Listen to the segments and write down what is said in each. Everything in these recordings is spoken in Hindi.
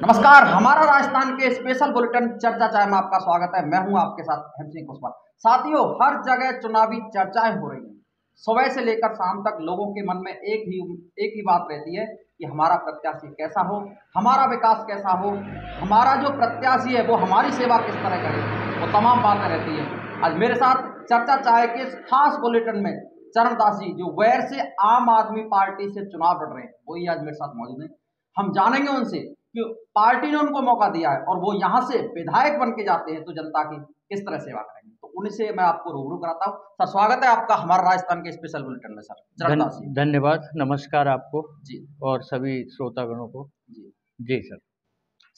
नमस्कार, हमारा राजस्थान के स्पेशल बुलेटिन चर्चा चाय में आपका स्वागत है। मैं हूं आपके साथ हेम सिंह कुशवाहा। साथियों, हर जगह चुनावी चर्चाएं हो रही हैं। सुबह से लेकर शाम तक लोगों के मन में एक ही बात रहती है कि हमारा प्रत्याशी कैसा हो, हमारा विकास कैसा हो, हमारा जो प्रत्याशी है वो हमारी सेवा किस तरह करे, वो तमाम बातें रहती है। आज मेरे साथ चर्चा चाय के इस खास बुलेटिन में चरणदास जी, जो वैर से आम आदमी पार्टी से चुनाव लड़ रहे हैं, वही आज मेरे साथ मौजूद हैं। हम जानेंगे उनसे कि पार्टी ने उनको मौका दिया है और वो यहाँ से विधायक बन के जाते हैं तो जनता की किस तरह सेवा करेंगे। तो उनसे मैं आपको रूबरू कराता हूँ। सर, स्वागत है आपका हमारा राजस्थान के स्पेशल बुलेटिन में। सर चरणदास जी, धन्यवाद। नमस्कार आपको जी और सभी श्रोतागणों को। जी जी सर।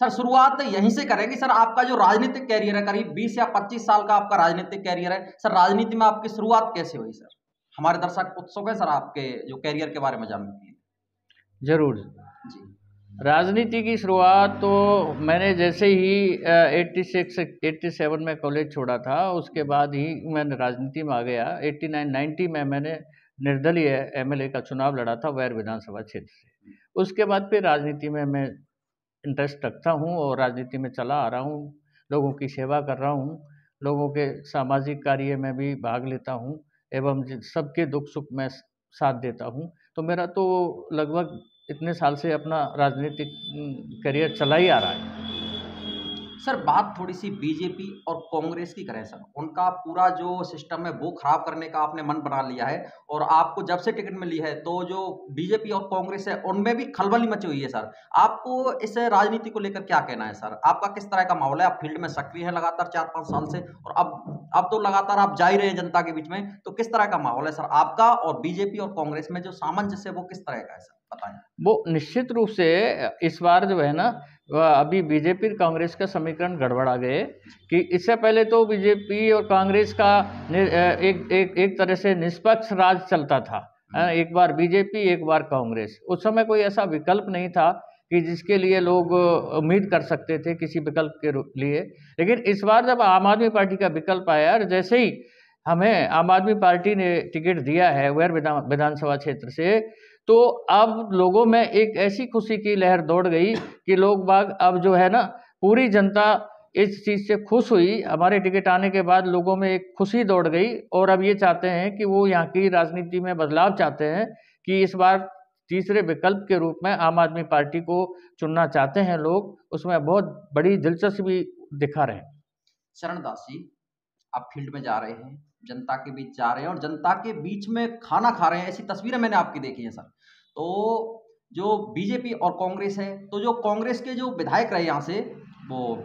सर, शुरुआत यहीं से करेंगे। सर, आपका जो राजनीतिक कैरियर है, करीब 20 या 25 साल का आपका राजनीतिक कैरियर है। सर, राजनीति में आपकी शुरुआत कैसे हुई? सर, हमारे दर्शक उत्सुक है सर आपके जो कैरियर के बारे में जानने के लिए। जरूर। जी राजनीति की शुरुआत तो मैंने जैसे ही 86 87 में कॉलेज छोड़ा था, उसके बाद ही मैंने राजनीति में आ गया। 89 90 में मैंने निर्दलीय एमएलए का चुनाव लड़ा था वैर विधानसभा क्षेत्र से। उसके बाद फिर राजनीति में मैं इंटरेस्ट रखता हूँ और राजनीति में चला आ रहा हूँ। लोगों की सेवा कर रहा हूँ, लोगों के सामाजिक कार्य में भी भाग लेता हूँ एवं सबके दुख सुख में साथ देता हूँ। तो मेरा तो लगभग इतने साल से अपना राजनीतिक करियर चला ही आ रहा है। सर, बात थोड़ी सी बीजेपी और कांग्रेस की करें। सर, उनका पूरा जो सिस्टम है वो खराब करने का आपने मन बना लिया है और आपको जब से टिकट मिली है तो जो बीजेपी और कांग्रेस है उनमें भी खलबली मची हुई है। सर, आपको इस राजनीति को लेकर क्या कहना है? सर, आपका किस तरह का माहौल है? आप फील्ड में सक्रिय हैं लगातार 4-5 साल से और अब तो लगातार आप जा ही रहे हैं जनता के बीच में। तो किस तरह का माहौल है सर आपका और बीजेपी और कांग्रेस में जो सामंजस्य है वो किस तरह का है? सर बताएं। वो निश्चित रूप से इस बार जो है ना, अभी बीजेपी और कांग्रेस का समीकरण गड़बड़ा गए कि इससे पहले तो बीजेपी और कांग्रेस का एक तरह से निष्पक्ष राज चलता था। एक बार बीजेपी एक बार कांग्रेस। उस समय कोई ऐसा विकल्प नहीं था कि जिसके लिए लोग उम्मीद कर सकते थे किसी विकल्प के लिए। लेकिन इस बार जब आम आदमी पार्टी का विकल्प आया और जैसे ही हमें आम आदमी पार्टी ने टिकट दिया है वैर विधानसभा क्षेत्र से, तो अब लोगों में एक ऐसी खुशी की लहर दौड़ गई कि लोग बाग अब जो है ना, पूरी जनता इस चीज़ से खुश हुई। हमारे टिकट आने के बाद लोगों में एक खुशी दौड़ गई और अब ये चाहते हैं कि वो यहाँ की राजनीति में बदलाव चाहते हैं कि इस बार तीसरे विकल्प के रूप में आम आदमी पार्टी को चुनना चाहते हैं लोग। उसमें बहुत बड़ी दिलचस्पी दिखा रहे हैं। चरणदास जी, आप फील्ड में जा रहे हैं, जनता के बीच जा रहे हैं और जनता के बीच में खाना खा रहे हैं, ऐसी तस्वीरें मैंने आपकी देखी हैं। सर, तो जो बीजेपी और कांग्रेस है, तो जो कांग्रेस के जो विधायक रहे यहाँ से, वो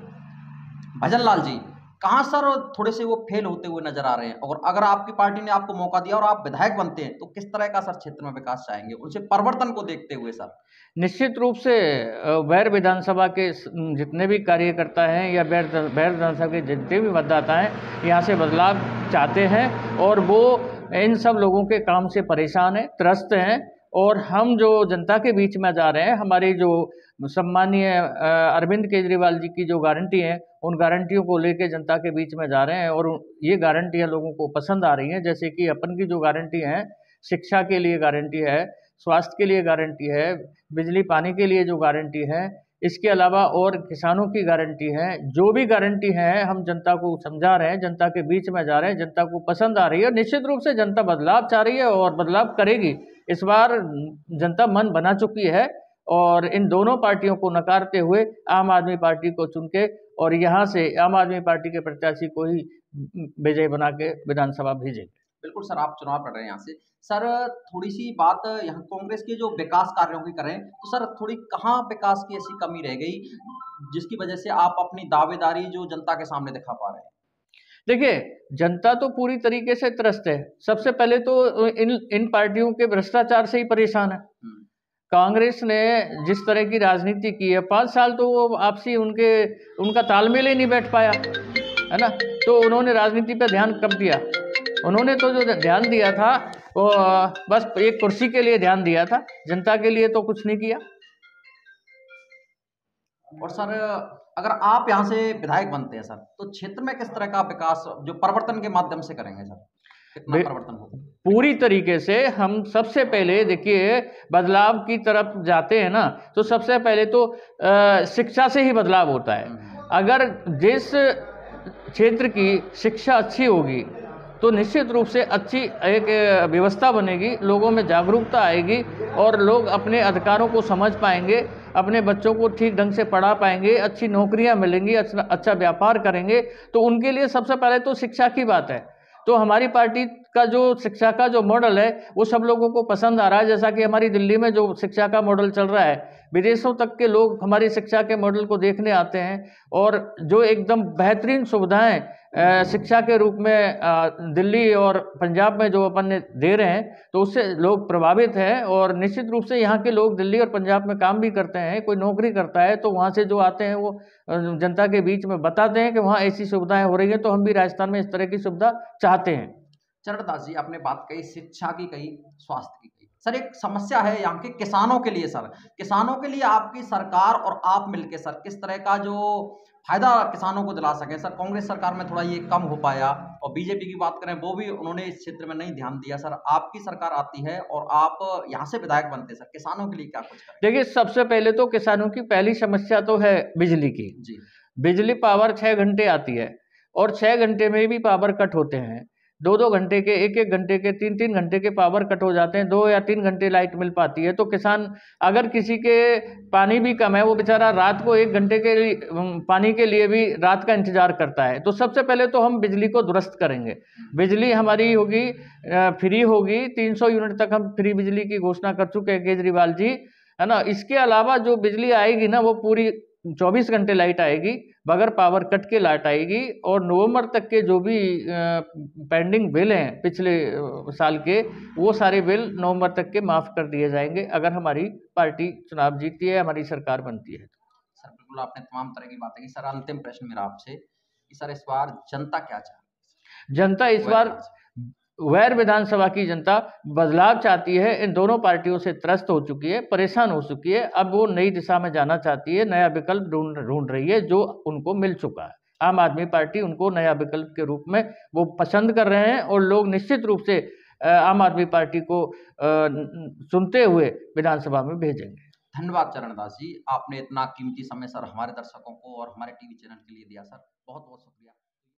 भजन लाल जी, कहाँ सर थोड़े से वो फेल होते हुए नजर आ रहे हैं। और अगर आपकी पार्टी ने आपको मौका दिया और आप विधायक बनते हैं तो किस तरह का सर क्षेत्र में विकास चाहेंगे उनसे परिवर्तन को देखते हुए? सर, निश्चित रूप से वैर विधानसभा के जितने भी कार्यकर्ता हैं या वैर विधानसभा के जितने भी मतदाता हैं यहाँ से बदलाव चाहते हैं और वो इन सब लोगों के काम से परेशान हैं, त्रस्त हैं। और हम जो जनता के बीच में जा रहे हैं, हमारी जो सम्मानीय अरविंद केजरीवाल जी की जो गारंटी है, उन गारंटियों को लेके जनता के बीच में जा रहे हैं और ये गारंटियाँ लोगों को पसंद आ रही हैं। जैसे कि अपन की जो गारंटी है, शिक्षा के लिए गारंटी है, स्वास्थ्य के लिए गारंटी है, बिजली पानी के लिए जो गारंटी है, इसके अलावा और किसानों की गारंटी है। जो भी गारंटी है हम जनता को समझा रहे हैं, जनता के बीच में जा रहे हैं, जनता को पसंद आ रही है और निश्चित रूप से जनता बदलाव चाह रही है और बदलाव करेगी। इस बार जनता मन बना चुकी है और इन दोनों पार्टियों को नकारते हुए आम आदमी पार्टी को चुन के और यहाँ से आम आदमी पार्टी के प्रत्याशी को ही विजय बना के विधानसभा भेजेंगे। बिल्कुल सर, आप चुनाव लड़ रहे हैं यहाँ से। सर, थोड़ी सी बात यहाँ कांग्रेस के जो विकास कार्यों की करें तो सर थोड़ी कहाँ विकास की ऐसी कमी रह गई जिसकी वजह से आप अपनी दावेदारी जो जनता के सामने दिखा पा रहे हैं? देखिए, जनता तो पूरी तरीके से त्रस्त है। सबसे पहले तो इन पार्टियों के भ्रष्टाचार से ही परेशान है। कांग्रेस ने जिस तरह की राजनीति की है, 5 साल तो वो आपसी उनका तालमेल ही नहीं बैठ पाया, है ना। तो उन्होंने राजनीति पर ध्यान कब दिया? उन्होंने तो जो ध्यान दिया था वो बस एक कुर्सी के लिए ध्यान दिया था, जनता के लिए तो कुछ नहीं किया। और सर, अगर आप यहाँ से विधायक बनते हैं सर, तो क्षेत्र में किस तरह का विकास जो परिवर्तन के माध्यम से करेंगे? सर, कितना परिवर्तन होगा? पूरी तरीके से हम सबसे पहले देखिए बदलाव की तरफ जाते हैं ना, तो सबसे पहले तो शिक्षा से ही बदलाव होता है। अगर जिस क्षेत्र की शिक्षा अच्छी होगी तो निश्चित रूप से अच्छी एक व्यवस्था बनेगी, लोगों में जागरूकता आएगी और लोग अपने अधिकारों को समझ पाएंगे, अपने बच्चों को ठीक ढंग से पढ़ा पाएंगे, अच्छी नौकरियां मिलेंगी, अच्छा व्यापार करेंगे। तो उनके लिए सबसे पहले तो शिक्षा की बात है। तो हमारी पार्टी का जो शिक्षा का जो मॉडल है वो सब लोगों को पसंद आ रहा है। जैसा कि हमारी दिल्ली में जो शिक्षा का मॉडल चल रहा है, विदेशों तक के लोग हमारी शिक्षा के मॉडल को देखने आते हैं और जो एकदम बेहतरीन सुविधाएं शिक्षा के रूप में दिल्ली और पंजाब में जो अपन ने दे रहे हैं, तो उससे लोग प्रभावित हैं। और निश्चित रूप से यहाँ के लोग दिल्ली और पंजाब में काम भी करते हैं, कोई नौकरी करता है तो वहाँ से जो आते हैं वो जनता के बीच में बताते हैं कि वहाँ ऐसी सुविधाएं हो रही हैं, तो हम भी राजस्थान में इस तरह की सुविधा चाहते हैं। चरणदास जी, आपने बात कही शिक्षा की, कही स्वास्थ्य की, कही सर एक समस्या है यहाँ के किसानों के लिए। सर किसानों के लिए आपकी सरकार और आप मिलके सर किस तरह का जो फायदा किसानों को दिला सके? सर कांग्रेस सरकार में थोड़ा ये कम हो पाया, और बीजेपी की बात करें वो भी उन्होंने इस क्षेत्र में नहीं ध्यान दिया। सर आपकी सरकार आती है और आप यहाँ से विधायक बनते हैं, सर किसानों के लिए क्या कुछ करें? देखिए, सबसे पहले तो किसानों की पहली समस्या तो है बिजली की जी। बिजली पावर 6 घंटे आती है और 6 घंटे में भी पावर कट होते हैं। 2-2 घंटे के, 1-1 घंटे के, 3-3 घंटे के पावर कट हो जाते हैं। 2 या 3 घंटे लाइट मिल पाती है। तो किसान, अगर किसी के पानी भी कम है, वो बेचारा रात को 1 घंटे के लिए पानी के लिए भी रात का इंतजार करता है। तो सबसे पहले तो हम बिजली को दुरुस्त करेंगे। बिजली हमारी होगी फ्री होगी, 300 यूनिट तक हम फ्री बिजली की घोषणा कर चुके हैं केजरीवाल जी, है ना। इसके अलावा जो बिजली आएगी ना, वो पूरी 24 घंटे लाइट आएगी, बगैर पावर कट के लाइट आएगी। और नवंबर तक के जो भी पेंडिंग बिल हैं पिछले साल के, वो सारे बिल नवंबर तक के माफ़ कर दिए जाएंगे अगर हमारी पार्टी चुनाव जीतती है, हमारी सरकार बनती है। सर बिल्कुल, आपने तमाम तरह की बातें की। सर अंतिम प्रश्न मेरा आपसे कि सर इस बार जनता क्या चाह रही है? जनता इस बार वैर विधानसभा की जनता बदलाव चाहती है। इन दोनों पार्टियों से त्रस्त हो चुकी है, परेशान हो चुकी है। अब वो नई दिशा में जाना चाहती है, नया विकल्प ढूंढ रही है जो उनको मिल चुका है। आम आदमी पार्टी उनको नया विकल्प के रूप में वो पसंद कर रहे हैं और लोग निश्चित रूप से आम आदमी पार्टी को सुनते हुए विधानसभा में भेजेंगे। धन्यवाद चरणदास जी, आपने इतना कीमती समय सर हमारे दर्शकों को और हमारे टीवी चैनल के लिए दिया। सर बहुत बहुत शुक्रिया।